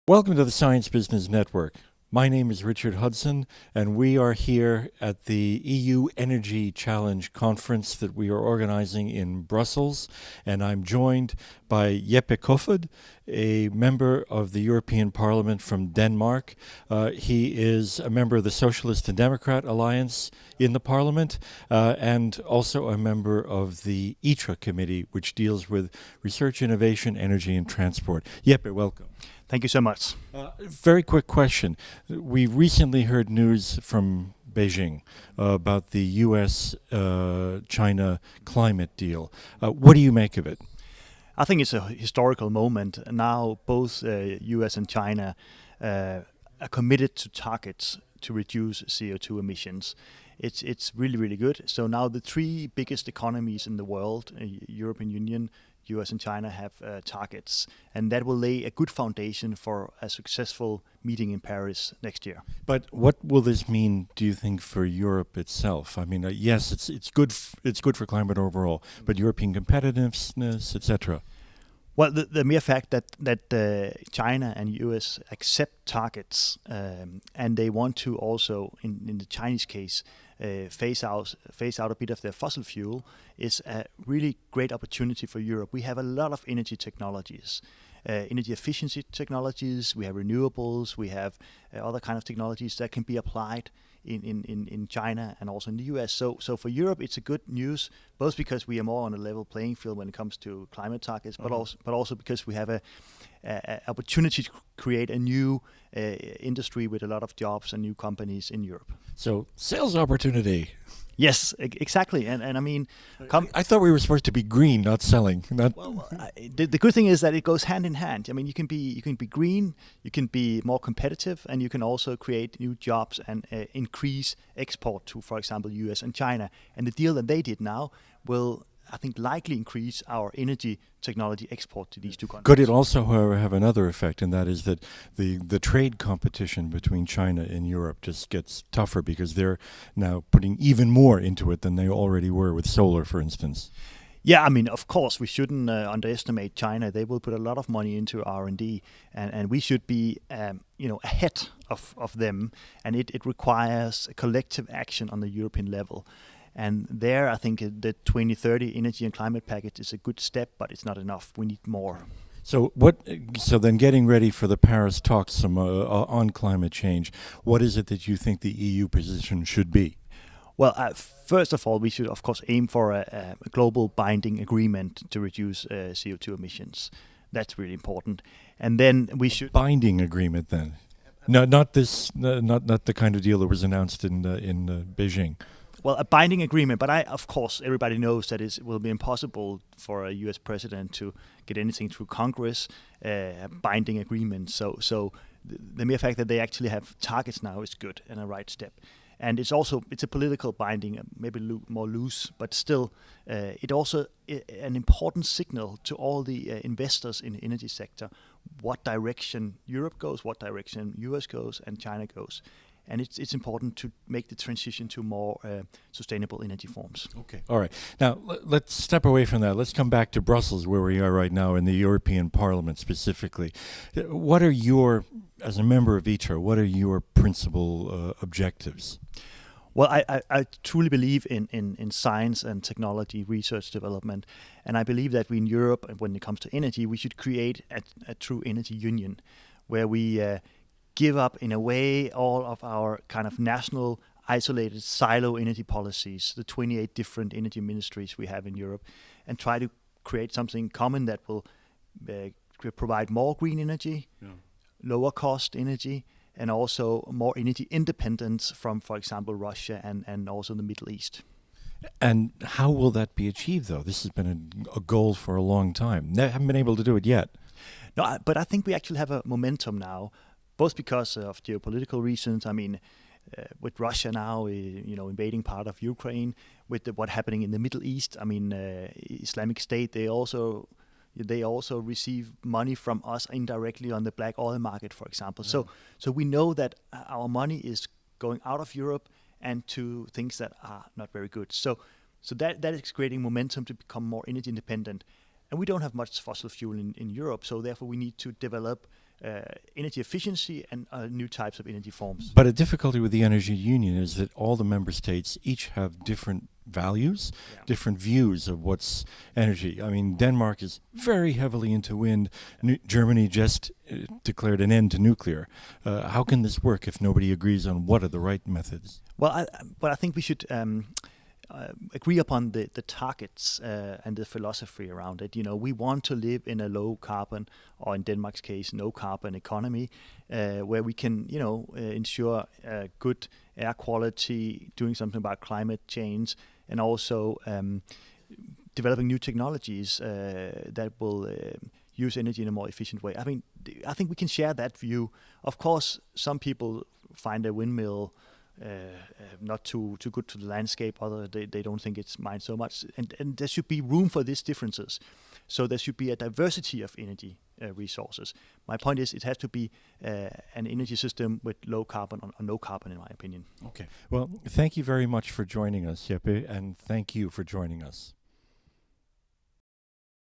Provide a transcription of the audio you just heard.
Welcome to the Science Business Network. My name is Richard Hudson, and we are here at the EU Energy Challenge conference that we are organizing in Brussels. And I'm joined by Jeppe Kofod, a member of the European Parliament from Denmark. He is a member of the Socialist and Democrat Alliance in the Parliament, and also a member of the ITRA committee, which deals with research, innovation, energy, and transport. Jeppe, welcome. Thank you so much. Very quick question. We recently heard news from Beijing about the US-China climate deal. What do you make of it? I think it's a historical moment. Now both US and China are committed to targets to reduce CO2 emissions. It's really, really good. So now the three biggest economies in the world, European Union, US and China, have targets, and that will lay a good foundation for a successful meeting in Paris next year. But what will this mean, do you think, for Europe itself? I mean, yes, it's good. It's good for climate overall, but European competitiveness, etc. Well, the mere fact that China and US accept targets and they want to also, in the Chinese case, phase out a bit of their fossil fuel is a really great opportunity for Europe. We have a lot of energy technologies, energy efficiency technologies. We have renewables. We have other kind of technologies that can be applied in China and also in the US. So for Europe, it's a good news, both because we are more on a level playing field when it comes to climate targets, but also because we have a opportunity to create a new industry with a lot of jobs and new companies in Europe. So sales opportunity. Yes, exactly. And I mean, I thought we were supposed to be green, not selling. The good thing is that it goes hand in hand. I mean, you can be green, you can be more competitive, and you can also create new jobs and increase export to, for example, US and China. And the deal that they did now will, I think, likely increase our energy technology export to these two countries. Could it also, however, have another effect, and that is that the trade competition between China and Europe just gets tougher because they're now putting even more into it than they already were with solar, for instance? Yeah, I mean, of course, we shouldn't underestimate China. They will put a lot of money into R&D, and we should be, ahead of them. And it requires a collective action on the European level. And there, I think the 2030 energy and climate package is a good step, but it's not enough. We need more. So then, getting ready for the Paris talks on climate change, what is it that you think the EU position should be? Well, first of all, we should, of course, aim for a global binding agreement to reduce CO2 emissions. That's really important. And then we should... Binding agreement, then? No, not this, not the kind of deal that was announced in Beijing. Well, a binding agreement, but of course, everybody knows that it will be impossible for a U.S. president to get anything through Congress, a binding agreement. So the mere fact that they actually have targets now is good and a right step. And it's a political binding, maybe more loose, but still, it also an important signal to all the investors in the energy sector, what direction Europe goes, what direction US goes, and China goes. And it's important to make the transition to more sustainable energy forms. Okay. All right. Now, let's step away from that. Let's come back to Brussels, where we are right now, in the European Parliament specifically. What are as a member of ITRA, what are your principal objectives? Well, I truly believe in science and technology, research development. And I believe that we in Europe, when it comes to energy, we should create a true energy union where we give up, in a way, all of our kind of national isolated silo energy policies, the 28 different energy ministries we have in Europe, and try to create something common that will provide more green energy, lower cost energy, and also more energy independence from, for example, Russia and also the Middle East. And how will that be achieved, though? This has been a goal for a long time. They haven't been able to do it yet. No, but I think we actually have a momentum now, both because of geopolitical reasons. I mean, with Russia now, invading part of Ukraine, with what's happening in the Middle East. I mean, Islamic State, they also receive money from us indirectly on the black oil market, for example. Yeah. So we know that our money is going out of Europe and to things that are not very good. So that is creating momentum to become more energy independent. And we don't have much fossil fuel in Europe, so therefore we need to develop energy efficiency and new types of energy forms. But a difficulty with the energy union is that all the member states each have different values, different views of what's energy. I mean, Denmark is very heavily into wind. Germany just declared an end to nuclear. How can this work if nobody agrees on what are the right methods? Well, but I think we should agree upon the targets and the philosophy around it. We want to live in a low carbon, or in Denmark's case, no carbon economy, where we can, ensure good air quality, doing something about climate change, and also developing new technologies that will use energy in a more efficient way. I think we can share that view. Of course, some people find a windmill not too good to the landscape. Other they don't think it's mine so much, and there should be room for these differences. So there should be a diversity of energy resources. My point is, it has to be an energy system with low carbon or no carbon, in my opinion. Okay. Well, thank you very much for joining us, Jeppe, and thank you for joining us.